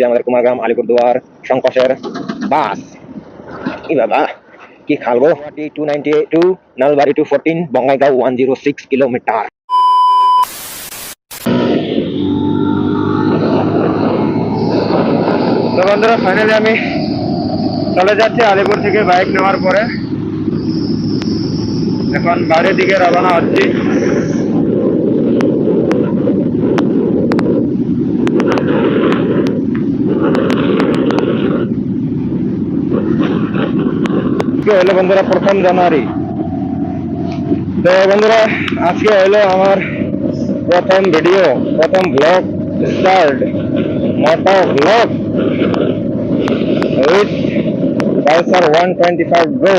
আমাদের কুমারগ্রাম আলিপুরদুয়ার শঙ্করের বাস। ই বাবা কি খালবো। 292 নলবাড়ি 214 বঙ্গাইগাঁও 106 কিলোমিটার। তো বন্ধুরা ফাইনালি আমি চলে যাচ্ছি আলিপুর থেকে বাইক নেওয়ার পরে। এখন বাড়ির দিকে রওনা হচ্ছি। হলো বন্ধুরা 1 জানুয়ারি। তো বন্ধুরা আজকে হলো আমার প্রথম ভিডিও, প্রথম vlog start, moto vlog with Pulsar 125 Pro।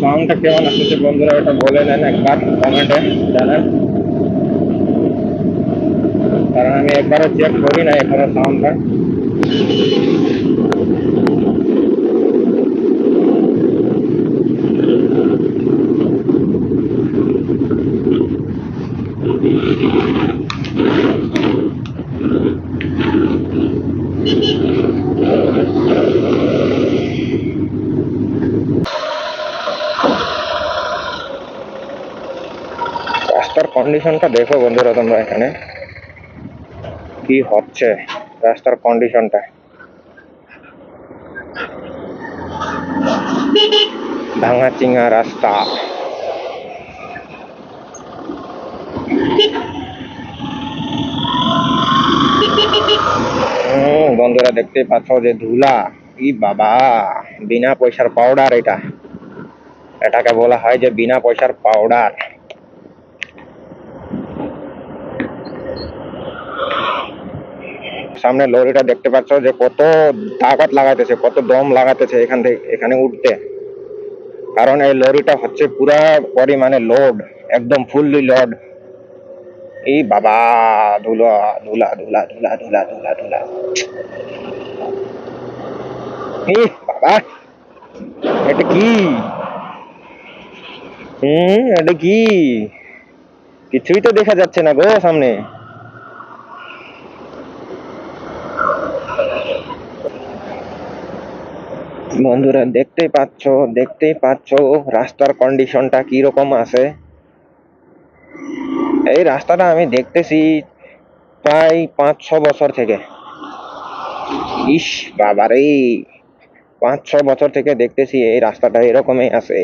সাউন্ডটা কেমন আসছে বন্ধুরা এটা বলে নেন একবার কমেন্টে জানান, কারণ আমি একবারও চেক করি না এখনো সাউন্ডটা। রাস্তার কন্ডিশনটা দেখো বন্ধুরা তোমরা, এখানে কি হচ্ছে রাস্তার কন্ডিশনটা। ভাঙা চিঙা রাস্তা। বন্ধুরা দেখতে পাচ্ছ যে ধুলা, ই বাবা বিনা পয়সার পাউডার। এটাকে বলা হয় যে বিনা পয়সার পাউডার। সামনে লরিটা দেখতে পাচ্ছ যে কত তাকত লাগাইতেছে, কত দম লাগাইতেছে এখান থেকে এখানে উঠতে, কারণ এই লরিটা হচ্ছে পুরা পরিমাণে লোড, একদম ফুললি লোড। এই বাবা ধুলা ধুলা ধুলা ধুলা ধুলা ধুলা ধুলা। বাবা এটা কি? এটা কি? কিছুই তো দেখা যাচ্ছে না গো সামনে। বন্ধুরা দেখতেই পাচ্ছ রাস্তার কন্ডিশনটা কি রকম আছে। এই রাস্তাটা আমি দেখতেছি প্রায় 5-6 বছর থেকে। ইস বাবারে, 5-6 বছর থেকে দেখতেছি এই রাস্তাটা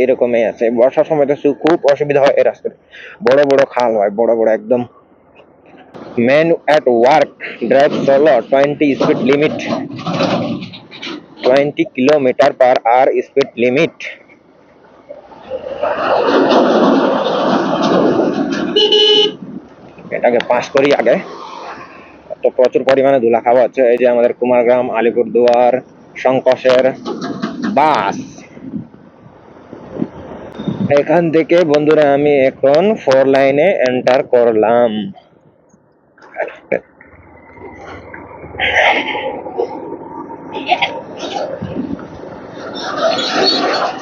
এরকমই আছে। বর্ষার সময় তো খুব অসুবিধা হয় এই রাস্তাটা, বড় বড় খাল হয়, বড় বড় একদম। ম্যান এট work, drive solo, 20 speed limit, 20 km/h speed limit. এটাকে পাস করি আগে, তো প্রচুর পরিমাণে ধুলা খাওয়া হচ্ছে। এই যে আমাদের কুমারগ্রাম আলিপুরদুয়ার শঙ্করের বাস। এখান থেকে বন্ধুরা আমি এখন 4 লাইনে এন্টার করলাম।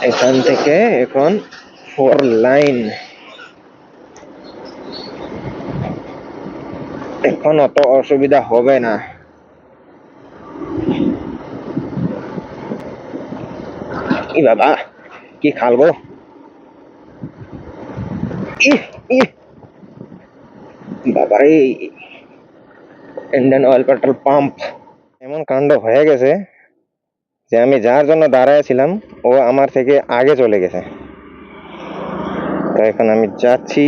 এখান থেকে এখন 4 লাইন। এখন অত অসুবিধা হবে না। ই বাবা কি খালবো। বাবারে, ইন্ডিয়ান অয়েল পেট্রোল পাম্প। এমন কাণ্ড হয়ে গেছে যে আমি যার জন্য দাঁড়াইছিলাম ও আমার থেকে আগে চলে গেছে। তো এখন আমি যাচ্ছি,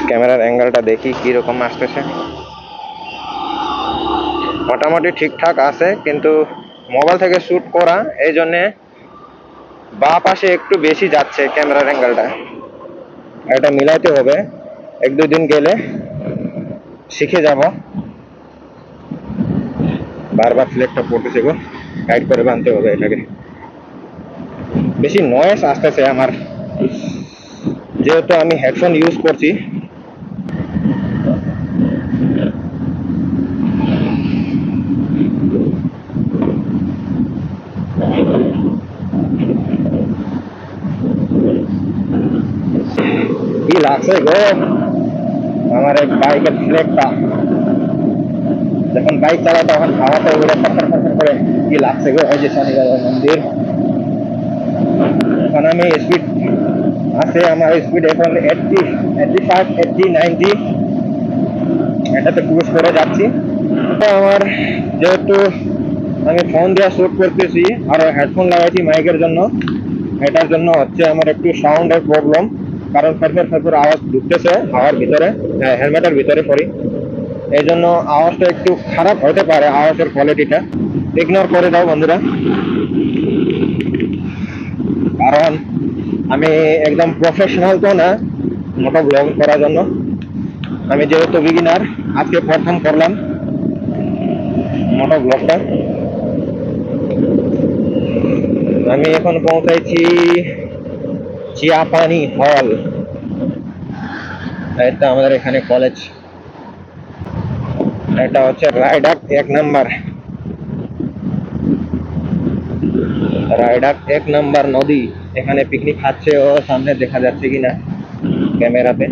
ক্যামেরার অ্যাঙ্গেলটা দেখি কিরকম আসতেছে। মোটামুটি ঠিকঠাক আছে, কিন্তু মোবাইল থেকে শুট করা এই জন্যে বাঁ পাশে একটু বেশি যাচ্ছে ক্যামেরার অ্যাঙ্গেলটা। এটা মিলাইতে হবে, 1-2 দিন গেলে শিখে যাব। বারবার ফ্লেগটা পড়তেছে গো, টাইট করে বাঁধতে হবে এটাকে। বেশি নয়েজ আসতেছে আমার, যেহেতু আমি হেডফোন ইউজ করছি। কি লাগছে গো আমার এই বাইকের ফ্লেগটা, যখন বাইক চালায় তখন হাওয়াতে উড়ে ফটফট ফটফট করে। কি লাগছে গো, ওই যে শনি বাবার মন্দির। এখন আমি স্পিড আছে, আমার স্পিড এখন 85 90, এটাতে ক্রুজ করে যাচ্ছি। তো আমার যেহেতু আমি ফোন দিয়ে শুট করতেছি আর হেডফোন লাগাইছি মাইকের জন্য, এটার জন্য হচ্ছে আমার একটু সাউন্ডের প্রবলেম, কারণ ফেরফের ফেরফের আওয়াজ ঢুকতেছে হাওয়ার ভিতরে, হেলমেটের ভিতরে সরি। এই জন্য আওয়াজটা একটু খারাপ হতে পারে, আওয়াজের কোয়ালিটিটা ইগনোর করে দাও বন্ধুরা। কারণ আমি একদম প্রফেশনাল তো না মোটো ব্লগ করার জন্য, আমি যেহেতু বিগিনার, আজকে প্রথম করলাম মোটো ব্লগটা। আমি এখন পৌঁছাইছি চিয়াপানি হল, এটা আমাদের এখানে কলেজ। এটা হচ্ছে রায়ডাক 1 নাম্বার, রায়ডাক 1 নাম্বার নদী। এখানে পিকনিক খাচ্ছে ও, সামনে দেখা যাচ্ছে কিনা ক্যামেরাতে।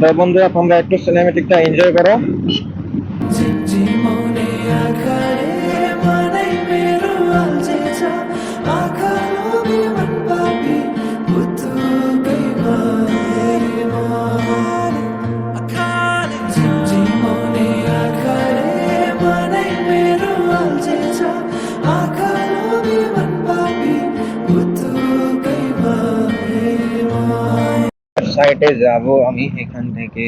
তো বন্ধুরা তোমরা একটু সিনেমেটিকটা এনজয় করো। সাইডে যাব আমি এখান থেকে,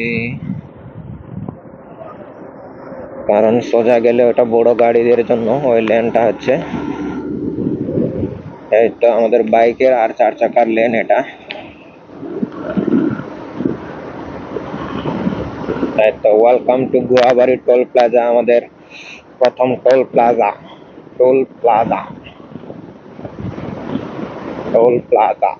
কারণ সোজা গেলে ওটা বড় গাড়িদের জন্য, ওই লেনটা হচ্ছে এই তো আমাদের বাইকের আর 4 চাকার লেন এটা। তাই তো welcome to Guabari toll plaza, আমাদের প্রথম toll plaza, toll plaza, toll plaza.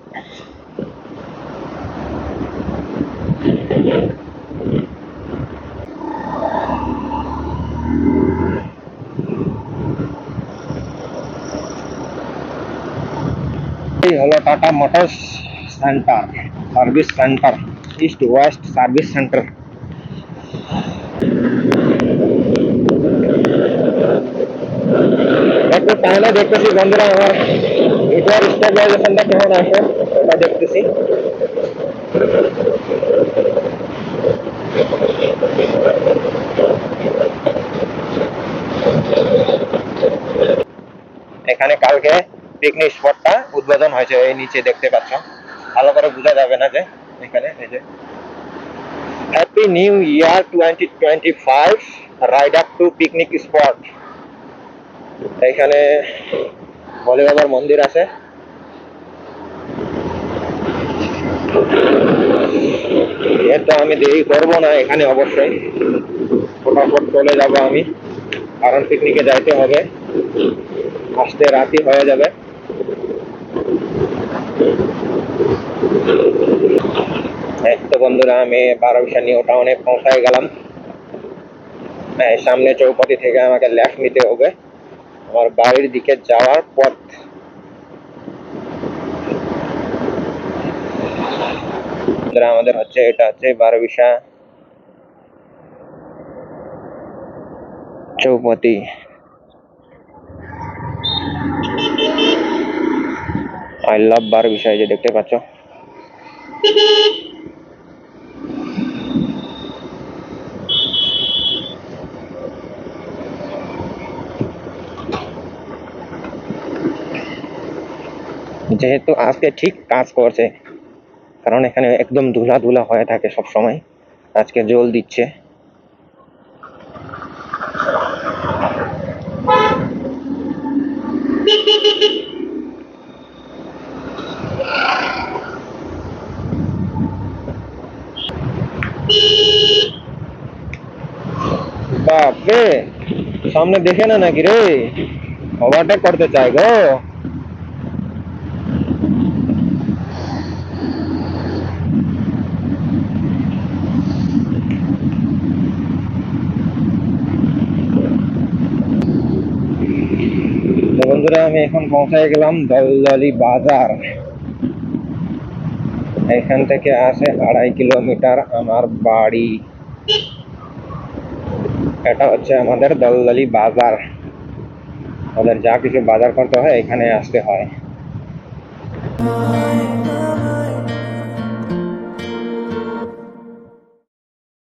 এই হলো tata motors centre, service centre, east West service centre. একটু টাইমে দেখতেছি বন্ধুরা আমার ভিডিওর স্টেবিলাইজেশনটা কেমন আসে, ওটা দেখতেছি। এখানে কালকে পিকনিক স্পটটা উদ্বোধন হয়েছে, এই নিচে দেখতে পাচ্ছ, ভালো করে বোঝা যাবে না যে এখানে এই যে happy new year 2025 ride up to picnic spot. এখানে ভোলে বাবার মন্দির আছে। এর তো আমি দেরি করবো না এখানে, অবশ্যই ফটাফট চলে যাব আমি, কারণ পিকনিকে যাইতে হবে, আসতে রাতই হয়ে যাবে। এই তো বন্ধুরা আমি 12 নিউ টাউনে পৌঁছায় গেলাম। সামনে চৌপতি থেকে আমাকে লেফট নিতে হবে আমার বাড়ির দিকে যাওয়ার পথ। আমাদের হচ্ছে এটা হচ্ছে 12 চৌপতি। আই লাভ 12 যে দেখতে পাচ্ছ। যেহেতু আজকে ঠিক কাজ করছে, কারণ এখানে একদম ধুলা ধুলা হয়ে থাকে সব সময়, আজকে জল দিচ্ছে। বাপ রে, সামনে দেখে না নাকি রে, ওভারটেক করতে চাই গো। তো বন্ধুরা, আমি এখন পৌঁছায় গেলাম দলদলি বাজার। এখান থেকে আসে 2.5 কিলোমিটার আমার বাড়ি। এটা হচ্ছে আমাদের দলদলি বাজার। ওদের যা কিছু বাজার করতে হয় এখানে আসতে হয়।